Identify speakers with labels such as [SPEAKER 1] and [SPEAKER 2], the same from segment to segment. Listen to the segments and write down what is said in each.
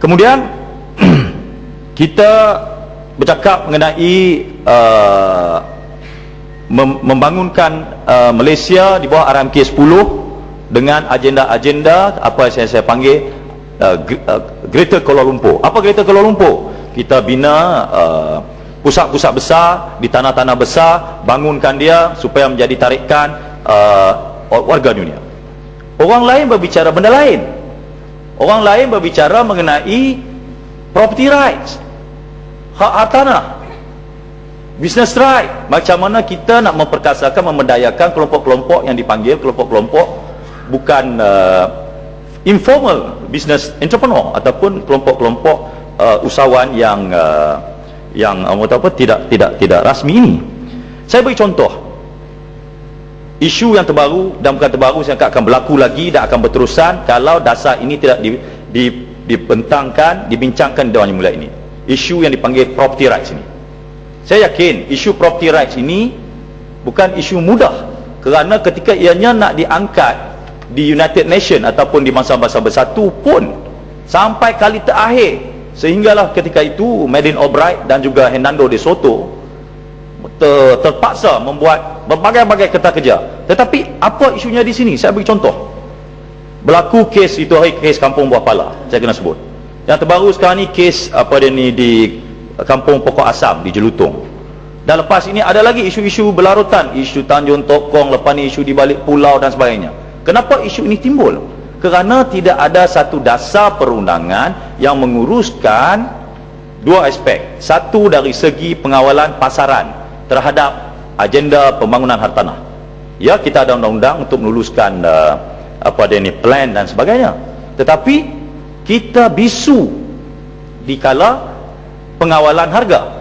[SPEAKER 1] Kemudian kita bercakap mengenai membangunkan Malaysia di bawah RMK 10 dengan agenda-agenda apa yang saya panggil Greater Kuala Lumpur. Apa Greater Kuala Lumpur? Kita bina pusat-pusat besar di tanah-tanah besar, bangunkan dia supaya menjadi tarikan warga dunia. Orang lain berbicara benda lain. Orang lain berbicara mengenai property rights, hak tanah, business right. Macam mana kita nak memperkasakan, memberdayakan kelompok-kelompok yang dipanggil kelompok-kelompok bukan informal business entrepreneur ataupun kelompok-kelompok usahawan yang tidak rasmi ini. Saya beri contoh isu yang terbaru dan bukan terbaru, yang akan berlaku lagi dan akan berterusan kalau dasar ini tidak dibentangkan, dibincangkan di Dewan Yang Mulia ini. Isu yang dipanggil property rights ini. Saya yakin isu property rights ini bukan isu mudah, kerana ketika ianya nak diangkat di United Nations ataupun di Mahkamah Bersatu pun sampai kali terakhir, sehinggalah ketika itu Madeleine Albright dan juga Hernando de Soto terpaksa membuat berbagai-bagai kerja. Tetapi apa isunya di sini? Saya beri contoh. Berlaku kes itu hari kes Kampung Buah Pala, saya kena sebut. Yang terbaru sekarang ni kes di Kampung Pokok Asam di Jelutong. Dan lepas ini ada lagi isu-isu berlarutan, isu Tanjung Tokong, lepas ni isu di balik pulau dan sebagainya. Kenapa isu ini timbul? Kerana tidak ada satu dasar perundangan yang menguruskan dua aspek. Satu, dari segi pengawalan pasaran terhadap agenda pembangunan hartanah. Ya, kita ada undang-undang untuk meluluskan plan dan sebagainya. Tetapi kita bisu di kala pengawalan harga.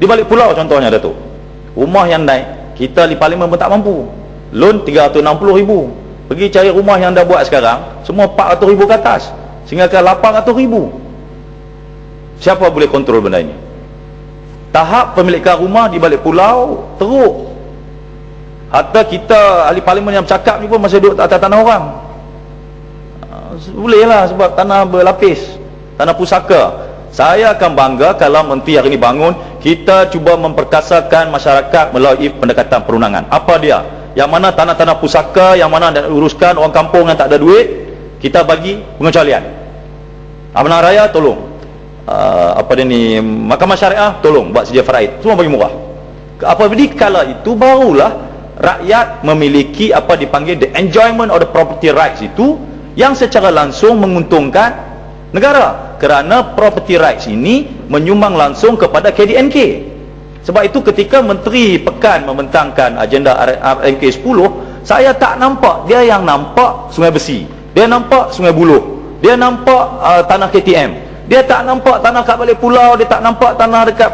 [SPEAKER 1] Di balik pulau contohnya, Datuk, rumah yang naik, kita di Parlimen pun tak mampu. Loan 360,000. Pergi cari rumah yang dah buat sekarang, semua 400,000 ke atas, sehingga ke 800,000. Siapa boleh kontrol benda ini? Tahap pemilikan rumah di balik pulau teruk. Hatta kita ahli parlimen yang bercakap ni pun masih duduk atas tanah orang. Bolehlah sebab tanah berlapis, tanah pusaka. Saya akan bangga kalau menteri hari ini bangun, kita cuba memperkasakan masyarakat melalui pendekatan perundangan. Apa dia? Yang mana tanah-tanah pusaka, yang mana nak uruskan orang kampung yang tak ada duit, kita bagi pengecualian. Amanah Raya tolong. Mahkamah Syariah tolong buat sedia faraid, semua bagi murah. Apabila kala itu barulah rakyat memiliki apa dipanggil the enjoyment of the property rights itu, yang secara langsung menguntungkan negara, kerana property rights ini menyumbang langsung kepada KDNK. Sebab itu ketika Menteri Pekan membentangkan agenda RMK 10, saya tak nampak, dia yang nampak Sungai Besi, dia nampak Sungai Buloh, dia nampak tanah KTM. Dia tak nampak tanah kat balik pulau, dia tak nampak tanah dekat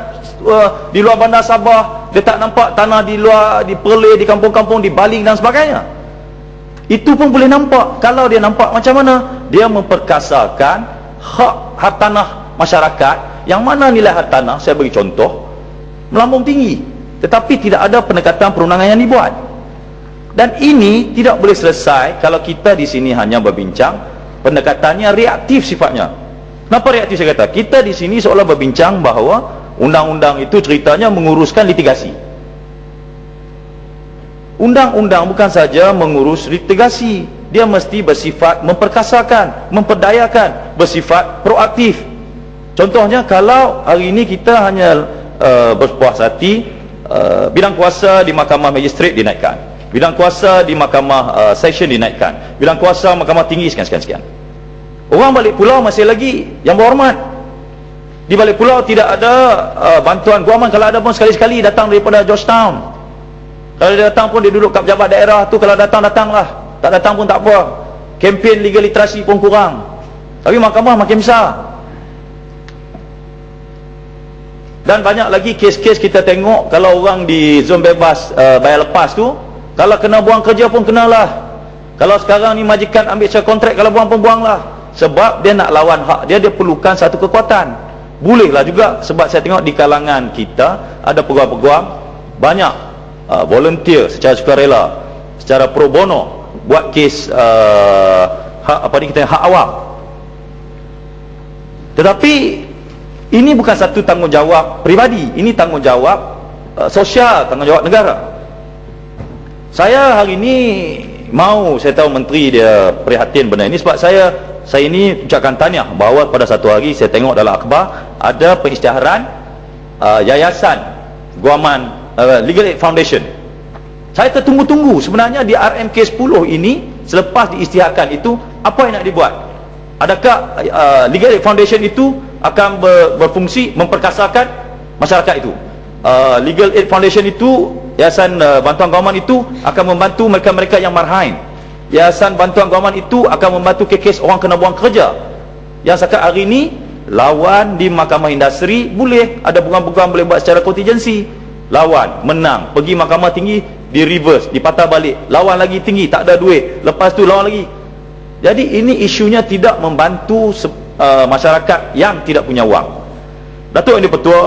[SPEAKER 1] di luar bandar Sabah, dia tak nampak tanah di luar, di Perlis, di kampung-kampung, di Baling dan sebagainya. Itu pun boleh nampak. Kalau dia nampak macam mana? Dia memperkasakan hak hartanah masyarakat, yang mana nilai hartanah, saya beri contoh, melambung tinggi, tetapi tidak ada pendekatan perundangan yang dibuat. Dan ini tidak boleh selesai kalau kita di sini hanya berbincang, pendekatannya reaktif sifatnya. Kenapa reaktif saya kata? Kita di sini seolah berbincang bahawa undang-undang itu ceritanya menguruskan litigasi. Undang-undang bukan saja mengurus litigasi, dia mesti bersifat memperkasakan, memperdayakan, bersifat proaktif. Contohnya, kalau hari ini kita hanya berpuas hati, bidang kuasa di Mahkamah Magistrat dinaikkan, bidang kuasa di Mahkamah Session dinaikkan, bidang kuasa Mahkamah Tinggi sekian-sekian. Orang balik pulau masih lagi yang berhormat. Di balik pulau tidak ada bantuan guaman. Kalau ada pun sekali-sekali datang daripada Georgetown. Kalau dia datang pun dia duduk kat pejabat daerah tu. Kalau datang, datanglah. Tak datang pun tak apa. Kempen legal literasi pun kurang. Tapi mahkamah makin besar. Dan banyak lagi kes-kes kita tengok. Kalau orang di zon bebas bayar lepas tu, kalau kena buang kerja pun kenalah. Kalau sekarang ni majikan ambil secara kontrak, kalau buang pun buanglah. Sebab dia nak lawan hak dia, dia perlukan satu kekuatan. Bolehlah juga, sebab saya tengok di kalangan kita ada peguam-peguam banyak volunteer secara sukarela, secara pro bono buat kes hak hak awam. Tetapi ini bukan satu tanggungjawab pribadi, ini tanggungjawab sosial, tanggungjawab negara. Saya hari ini saya tahu menteri dia prihatin benda ini, sebab saya ini ucapkan tahniah bahawa pada satu hari saya tengok dalam akhbar ada pengisytiharan yayasan Guaman Legal Aid Foundation. Saya tertunggu-tunggu sebenarnya di RMK 10 ini, selepas diisytiharkan itu, apa yang nak dibuat? Adakah Legal Aid Foundation itu akan berfungsi memperkasakan masyarakat itu? Legal Aid Foundation itu, yayasan bantuan Guaman itu akan membantu mereka-mereka yang marhain. Yayasan bantuan Guaman itu akan membantu kes orang kena buang kerja. Yang setakat hari ini lawan di Mahkamah Industri, boleh ada bukan-bukan boleh buat secara kontingensi, lawan, menang, pergi Mahkamah Tinggi, di reverse, dipatah balik, lawan lagi tinggi, tak ada duit, lepas tu lawan lagi. Jadi ini isunya tidak membantu masyarakat yang tidak punya wang. Datuk Yang di-Pertua,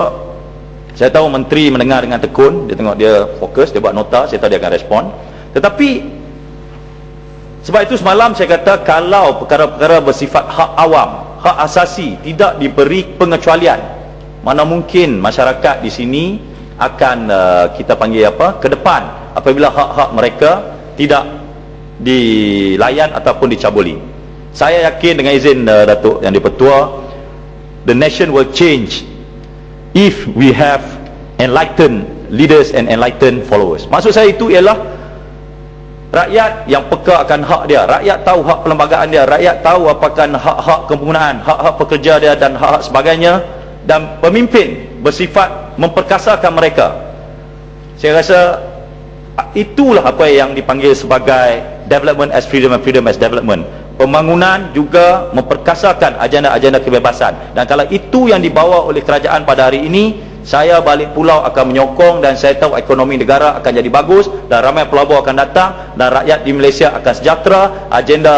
[SPEAKER 1] saya tahu menteri mendengar dengan tekun, dia tengok dia fokus, dia buat nota, saya tahu dia akan respon. Tetapi sebab itu semalam saya kata, kalau perkara-perkara bersifat hak awam, hak asasi tidak diberi pengecualian, mana mungkin masyarakat di sini akan kita panggil apa, ke depan apabila hak-hak mereka tidak dilayan ataupun dicabuli. Saya yakin dengan izin Datuk Yang di-Pertua, the nation will change if we have enlightened leaders and enlightened followers. Maksud saya itu ialah rakyat yang peka akan hak dia, rakyat tahu hak perlembagaan dia, rakyat tahu apakah hak-hak penggunaan, hak-hak pekerja dia dan hak-hak sebagainya, dan pemimpin bersifat memperkasakan mereka. Saya rasa itulah apa yang dipanggil sebagai development as freedom and freedom as development. Pembangunan juga memperkasakan agenda-agenda kebebasan, dan kalau itu yang dibawa oleh kerajaan pada hari ini, saya balik pulau akan menyokong, dan saya tahu ekonomi negara akan jadi bagus, dan ramai pelabur akan datang, dan rakyat di Malaysia akan sejahtera, agenda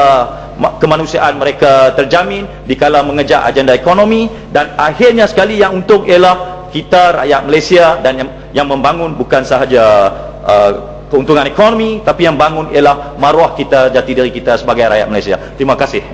[SPEAKER 1] kemanusiaan mereka terjamin dikala mengejar agenda ekonomi, dan akhirnya sekali yang untung ialah kita rakyat Malaysia, dan yang membangun bukan sahaja keuntungan ekonomi, tapi yang bangun ialah maruah kita, jati diri kita sebagai rakyat Malaysia. Terima kasih.